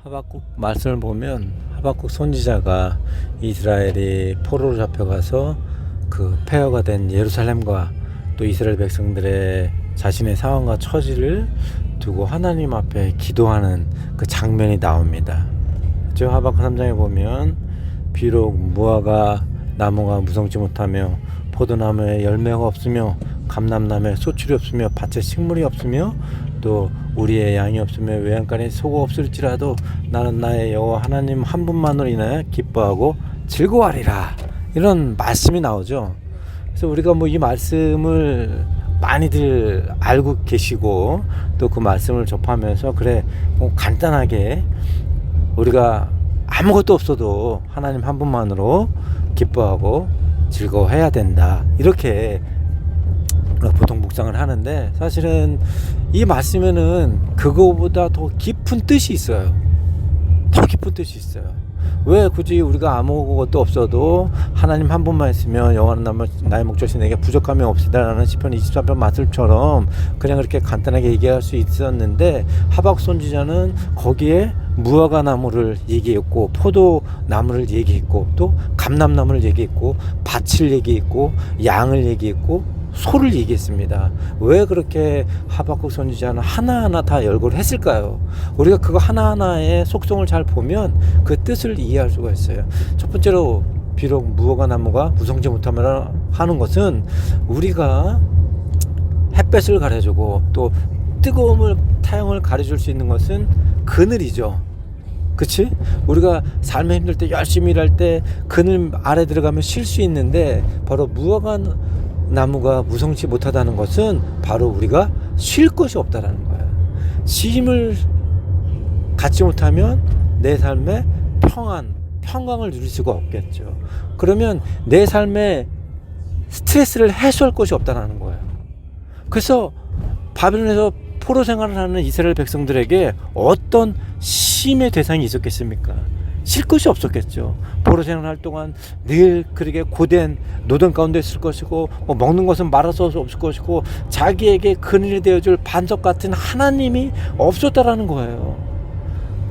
하박국 말씀을 보면 하박국 선지자가 이스라엘이 포로로 잡혀가서 그 폐허가 된 예루살렘과 또 이스라엘 백성들의 자신의 상황과 처지를 두고 하나님 앞에 기도하는 그 장면이 나옵니다. 저 하박국 3장에 보면 비록 무화과 나무가 무성치 못하며 포도나무에 열매가 없으며 감람나무에 소출이 없으며 밭에 식물이 없으며 또 우리의 양이 없으며 외양간에 소가 없을지라도 나는 나의 여호와 하나님 한 분만으로 인하여 기뻐하고 즐거워하리라, 이런 말씀이 나오죠. 그래서 우리가 이 말씀을 많이들 알고 계시고 또 그 말씀을 접하면서 그래 간단하게 우리가 아무것도 없어도 하나님 한 분만으로 기뻐하고 즐거워해야 된다, 이렇게 보통 묵상을 하는데, 사실은 이 말씀에는 그거보다 더 깊은 뜻이 있어요. 더 깊은 뜻이 있어요. 왜 굳이 우리가 아무것도 없어도 하나님 한 분만 있으면 여호와는 나의 목자신 내게 부족함이 없으리라는 시편 23편 말씀처럼 그냥 그렇게 간단하게 얘기할 수 있었는데, 하박국 선지자는 거기에 무화과 나무를 얘기했고 포도나무를 얘기했고 또 감람나무를 얘기했고 밭을 얘기했고 양을 얘기했고 소를 얘기했습니다. 왜 그렇게 하박국 선지자는 하나하나 다 열거를 했을까요? 우리가 그거 하나하나의 속성을 잘 보면 그 뜻을 이해할 수가 있어요. 첫 번째로, 비록 무화과 나무가 무성지 못하면 하는 것은 우리가 햇볕을 가려주고 또 뜨거움을, 타영을 가려줄 수 있는 것은 그늘이죠. 그치? 우리가 삶에 힘들 때 열심히 일할 때 그늘 아래 들어가면 쉴 수 있는데, 바로 무화과 나무가 무성치 못하다는 것은 바로 우리가 쉴 것이 없다라는 거야. 쉼을 갖지 못하면 내 삶에 평강을 누릴 수가 없겠죠. 그러면 내 삶에 스트레스를 해소할 것이 없다라는 거예요. 그래서 바벨론에서 포로 생활을 하는 이스라엘 백성들에게 어떤 쉼의 대상이 있었겠습니까? 쉴 것이 없었겠죠. 포로 생활할 동안 늘 그렇게 고된 노동 가운데 있을 것이고 먹는 것은 말아서 없을 것이고 자기에게 그늘이 되어줄 반석 같은 하나님이 없었다라는 거예요.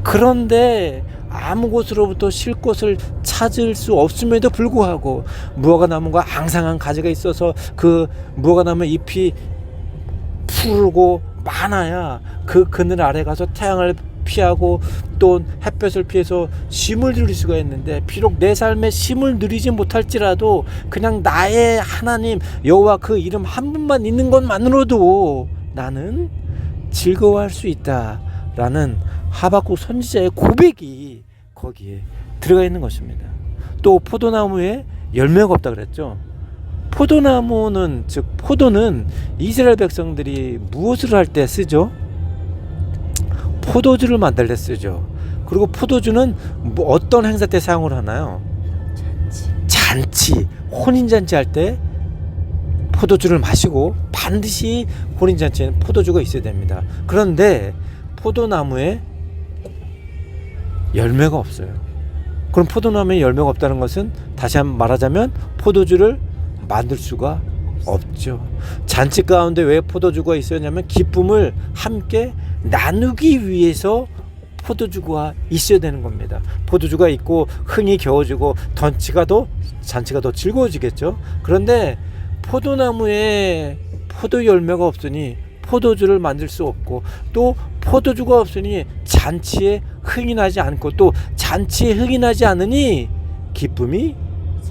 그런데 아무 곳으로부터 쉴 곳을 찾을 수 없음에도 불구하고 무화과 나무가 앙상한 가지가 있어서 그 무화과 나무 잎이 푸르고 많아야 그 그늘 아래 가서 태양을 피하고 또 햇볕을 피해서 쉼을 누릴 수가 있는데, 비록 내 삶에 쉼을 누리지 못할지라도 그냥 나의 하나님 여호와 그 이름 한 분만 있는 것만으로도 나는 즐거워할 수 있다라는 하박국 선지자의 고백이 거기에 들어가 있는 것입니다. 또 포도나무에 열매가 없다 그랬죠. 포도나무는, 즉 포도는 이스라엘 백성들이 무엇을 할 때 쓰죠? 포도주를 만들 때 쓰죠. 그리고 포도주는 어떤 행사 때 사용을 하나요? 잔치, 혼인잔치 할 때 포도주를 마시고 반드시 혼인잔치에는 포도주가 있어야 됩니다. 그런데 포도나무에 열매가 없어요. 그럼 포도나무에 열매가 없다는 것은 다시 한번 말하자면 포도주를 만들 수가 없죠. 잔치 가운데 왜 포도주가 있었냐면 기쁨을 함께 나누기 위해서 포도주가 있어야 되는 겁니다. 포도주가 있고 흥이 겨워지고 잔치가 더 즐거워지겠죠. 그런데 포도나무에 포도 열매가 없으니 포도주를 만들 수 없고, 또 포도주가 없으니 잔치에 흥이 나지 않고, 또 잔치에 흥이 나지 않으니 기쁨이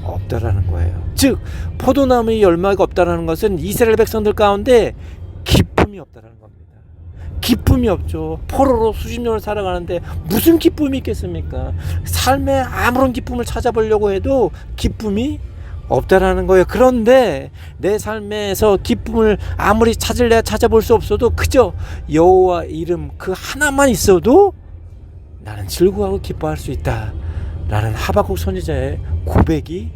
없다라는 거예요. 즉 포도나무에 열매가 없다라는 것은 이스라엘 백성들 가운데 기쁨이 없다라는 겁니다. 기쁨이 없죠. 포로로 수십 년을 살아가는데 무슨 기쁨이 있겠습니까? 삶에 아무런 기쁨을 찾아보려고 해도 기쁨이 없다라는 거예요. 그런데 내 삶에서 기쁨을 아무리 찾아볼 수 없어도 그저 여호와 이름 그 하나만 있어도 나는 즐거워하고 기뻐할 수 있다 라는 하박국 선지자의 고백이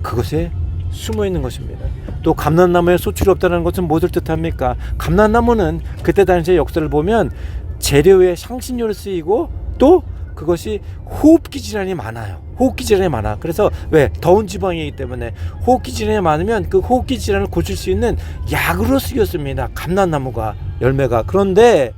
그것에 숨어 있는 것입니다. 또 감람나무에 소출이 없다는 것은 무엇을 뜻합니까? 감람나무는 그때 당시의 역사를 보면 재료의 향신료로 쓰이고 또 그것이 호흡기 질환이 많아요. 호흡기 질환이 많아. 그래서 왜? 더운 지방이기 때문에 호흡기 질환이 많으면 그 호흡기 질환을 고칠 수 있는 약으로 쓰였습니다. 감람나무가 열매가. 그런데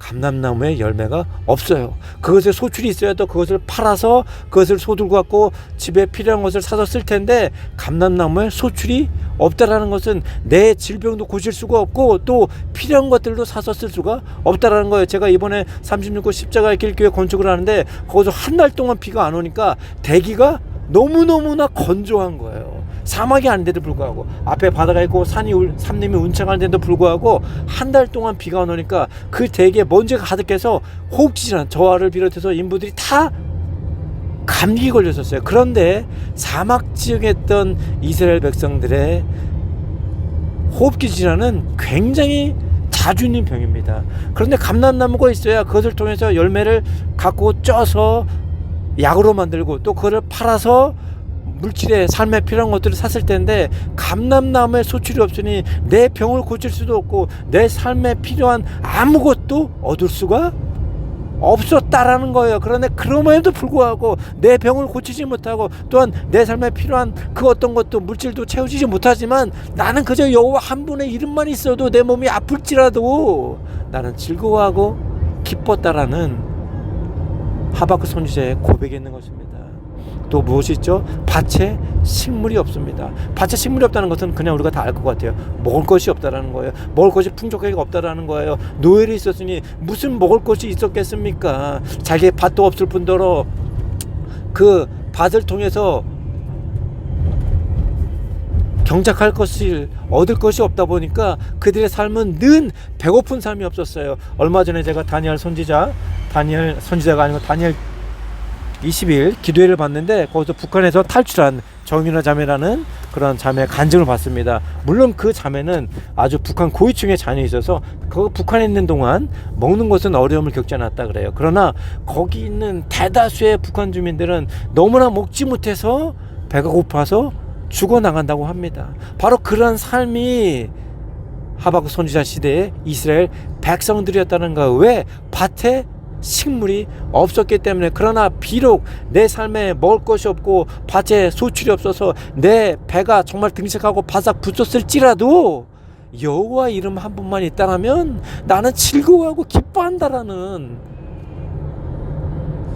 감람나무에 열매가 없어요. 그것에 소출이 있어야 또 그것을 팔아서 그것을 소들고 갖고 집에 필요한 것을 사서 쓸 텐데, 감람나무에 소출이 없다라는 것은 내 질병도 고칠 수가 없고 또 필요한 것들도 사서 쓸 수가 없다라는 거예요. 제가 이번에 36호 십자가의 길 교회 건축을 하는데 거기서 한 달 동안 비가 안 오니까 대기가 너무너무나 건조한 거예요. 사막이 아닌데도 불구하고, 앞에 바다가 있고 산림이 운창한데도 불구하고 한 달 동안 비가 안 오니까 그 대기에 먼지가 가득해서 호흡기질환, 저를 비롯해서 인부들이 다 감기 걸렸었어요. 그런데 사막 지역에 있던 이스라엘 백성들의 호흡기 질환은 굉장히 자주 있는 병입니다. 그런데 감람나무가 있어야 그것을 통해서 열매를 갖고 쪄서 약으로 만들고 또 그걸 팔아서 물질의 삶에 필요한 것들을 샀을 텐데, 감람나무에 소출이 없으니 내 병을 고칠 수도 없고 내 삶에 필요한 아무것도 얻을 수가 없었다라는 거예요. 그런데 그럼에도 불구하고 내 병을 고치지 못하고 또한 내 삶에 필요한 그 어떤 것도 물질도 채워지지 못하지만, 나는 그저 여호와 한 분의 이름만 있어도 내 몸이 아플지라도 나는 즐거워하고 기뻤다라는 하박국 선지자의 고백이 있는 것입니다. 또 무엇이 있죠? 밭에 식물이 없습니다. 밭에 식물이 없다는 것은 그냥 우리가 다 알 것 같아요. 먹을 것이 없다라는 거예요. 먹을 것이 풍족하게 없다라는 거예요. 노엘이 있었으니 무슨 먹을 것이 있었겠습니까? 자기의 밭도 없을 뿐더러 그 밭을 통해서 경작할 것을 얻을 것이 없다 보니까 그들의 삶은 늘 배고픈 삶이 없었어요. 얼마 전에 제가 다니엘 선지자가 아니고 다니엘 20일 기도회를 봤는데, 거기서 북한에서 탈출한 정윤아 자매라는 그런 자매의 간증을 봤습니다. 물론 그 자매는 아주 북한 고위층의 자녀에 있어서 그 북한에 있는 동안 먹는 것은 어려움을 겪지 않았다 그래요. 그러나 거기 있는 대다수의 북한 주민들은 너무나 먹지 못해서 배가 고파서 죽어나간다고 합니다. 바로 그러한 삶이 하박국 선지자 시대의 이스라엘 백성들이었다는 거예요. 왜? 밭에 식물이 없었기 때문에. 그러나 비록 내 삶에 먹을 것이 없고 밭에 소출이 없어서 내 배가 정말 등식하고 바삭 붙었을지라도 여호와 이름 한 분만 있다면 나는 즐거워하고 기뻐한다라는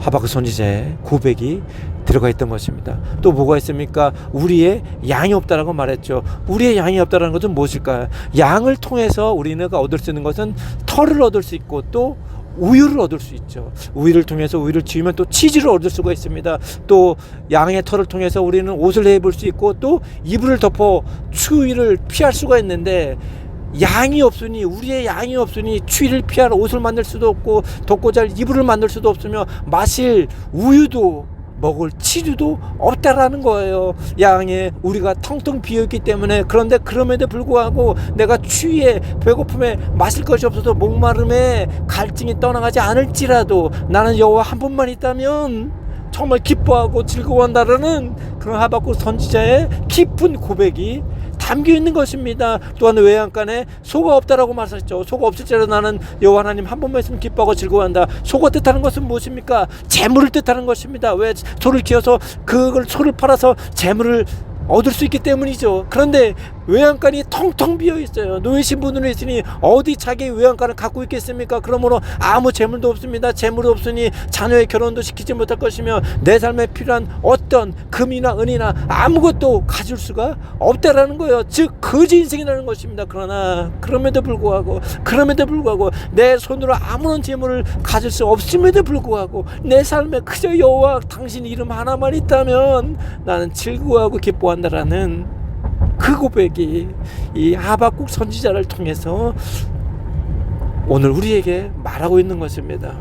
하박국 선지자의 고백이 들어가 있던 것입니다. 또 뭐가 있습니까? 우리의 양이 없다라고 말했죠. 우리의 양이 없다라는 것은 무엇일까요? 양을 통해서 우리가 얻을 수 있는 것은 털을 얻을 수 있고 또 우유를 얻을 수 있죠. 우유를 통해서 우유를 지으면 또 치즈를 얻을 수가 있습니다. 또 양의 털을 통해서 우리는 옷을 입을 수 있고 또 이불을 덮어 추위를 피할 수가 있는데, 양이 없으니, 우리의 양이 없으니 추위를 피할 옷을 만들 수도 없고 덮고 잘 이불을 만들 수도 없으며 마실 우유도 먹을 치즈도 없다라는 거예요. 양에 우리가 텅텅 비어있기 때문에. 그런데 그럼에도 불구하고 내가 추위에 배고픔에 마실 것이 없어서 목마름에 갈증이 떠나가지 않을지라도 나는 여호와 한 분만 있다면 정말 기뻐하고 즐거워한다라는 그런 하박국 선지자의 깊은 고백이 담겨 있는 것입니다. 또한 외양간에 소가 없다라고 말했죠. 소가 없을지라도 나는 여호와 하나님 한 분만 있으면 기뻐하고 즐거워한다. 소가 뜻하는 것은 무엇입니까? 재물을 뜻하는 것입니다. 왜? 소를 키워서 그걸 소를 팔아서 재물을 얻을 수 있기 때문이죠. 그런데 외양간이 텅텅 비어 있어요. 노예 신분으로 있으니 어디 자기 외양간을 갖고 있겠습니까? 그러므로 아무 재물도 없습니다. 재물이 없으니 자녀의 결혼도 시키지 못할 것이며 내 삶에 필요한 어떤 금이나 은이나 아무것도 가질 수가 없다라는 거예요. 즉 거지 인생이라는 것입니다. 그러나 그럼에도 불구하고 내 손으로 아무런 재물을 가질 수 없음에도 불구하고 내 삶에 그저 여호와 당신 이름 하나만 있다면 나는 즐거워하고 기뻐한다라는 그 고백이 이 하박국 선지자를 통해서 오늘 우리에게 말하고 있는 것입니다.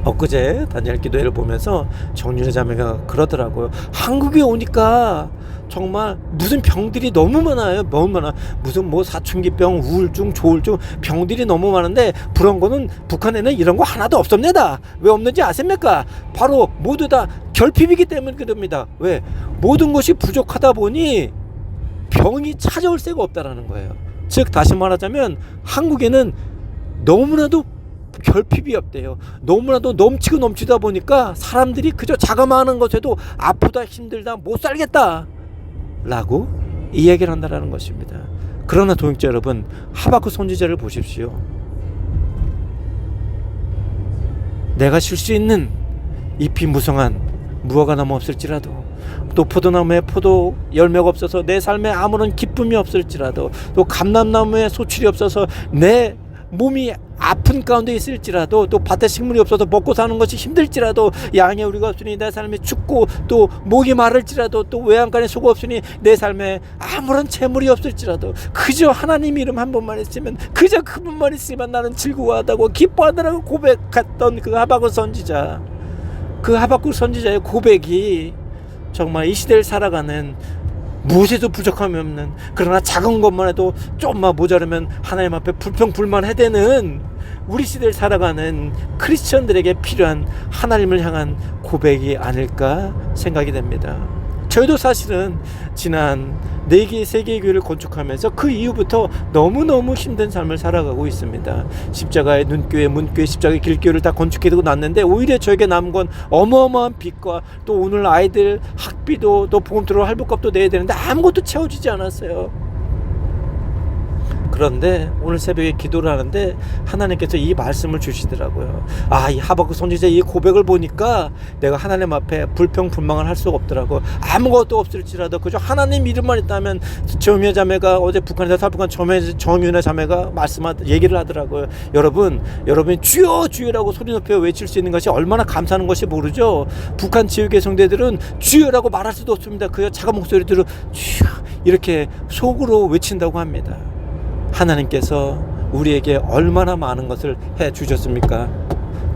엊그제 다니엘 기도회를 보면서 정윤의 자매가 그러더라고요. 한국에 오니까 정말 무슨 병들이 너무 많아요. 너무 많아. 무슨 뭐 사춘기병, 우울증, 조울증 병들이 너무 많은데 부러운 거는 북한에는 이런 거 하나도 없습니다. 왜 없는지 아십니까? 바로 모두 다 결핍이기 때문에 그럽니다. 왜? 모든 것이 부족하다 보니 병이 찾아올 새가 없다라는 거예요. 즉 다시 말하자면 한국에는 너무나도 결핍이 없대요. 너무나도 넘치고 넘치다 보니까 사람들이 그저 자그마한 것에도 아프다 힘들다 못 살겠다 라고 이야기를 한다라는 것입니다. 그러나 동역자 여러분, 하박국 선지자를 보십시오. 내가 쉴 수 있는 잎이 무성한 무화과 나무 없을지라도, 또 포도나무에 포도 열매가 없어서 내 삶에 아무런 기쁨이 없을지라도, 또 감람나무에 소출이 없어서 내 몸이 아픈 가운데 있을지라도, 또 밭에 식물이 없어서 먹고 사는 것이 힘들지라도, 양의 우리가 없으니 내 삶이 춥고, 또 목이 마를지라도, 또 외양간에 소가 없으니 내 삶에 아무런 재물이 없을지라도, 그저 하나님 이름 한 번만 있으면, 그저 그분만 있으면 나는 즐거워하다고 기뻐하더라고 고백했던 그 하박국 선지자. 그 하박국 선지자의 고백이 정말 이 시대를 살아가는 무엇에도 부족함이 없는, 그러나 작은 것만 해도 조금만 모자르면 하나님 앞에 불평불만해대는 우리 시대를 살아가는 크리스천들에게 필요한 하나님을 향한 고백이 아닐까 생각이 됩니다. 저희도 사실은 지난 4개, 3개의 교회를 건축하면서 그 이후부터 너무너무 힘든 삶을 살아가고 있습니다. 십자가의 눈교회, 문교회, 십자가의 길교회를 다 건축해두고 났는데, 오히려 저에게 남은 건 어마어마한 빚과, 또 오늘 아이들 학비도, 또 보험 들어올 할부값도 내야 되는데 아무것도 채워지지 않았어요. 그런데 오늘 새벽에 기도를 하는데 하나님께서 이 말씀을 주시더라고요. 이 하박국 선지자 이 고백을 보니까 내가 하나님 앞에 불평불만을 할 수가 없더라고. 아무것도 없을지라도 그저 하나님 이름만 있다면, 정윤회 자매가 어제 북한에서 살펴간 정윤회 자매가 얘기를 하더라고요. 여러분이 주여 주여라고 소리 높여 외칠 수 있는 것이 얼마나 감사한 것이 모르죠. 북한 지역의 성대들은 주여라고 말할 수도 없습니다. 그저 작은 목소리로 주여 이렇게 속으로 외친다고 합니다. 하나님께서 우리에게 얼마나 많은 것을 해 주셨습니까?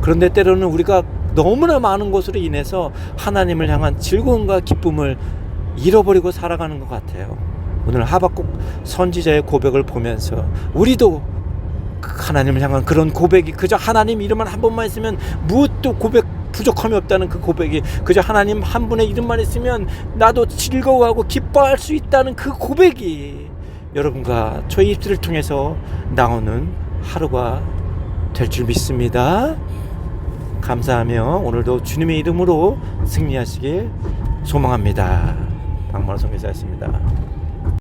그런데 때로는 우리가 너무나 많은 것으로 인해서 하나님을 향한 즐거움과 기쁨을 잃어버리고 살아가는 것 같아요. 오늘 하박국 선지자의 고백을 보면서 우리도 하나님을 향한 그런 고백이, 그저 하나님 이름만 한 번만 있으면 무엇도 부족함이 없다는 그 고백이, 그저 하나님 한 분의 이름만 있으면 나도 즐거워하고 기뻐할 수 있다는 그 고백이 여러분과 저희 입술을 통해서 나오는 하루가 될 줄 믿습니다. 감사하며 오늘도 주님의 이름으로 승리하시길 소망합니다. 박만호 선교사였습니다.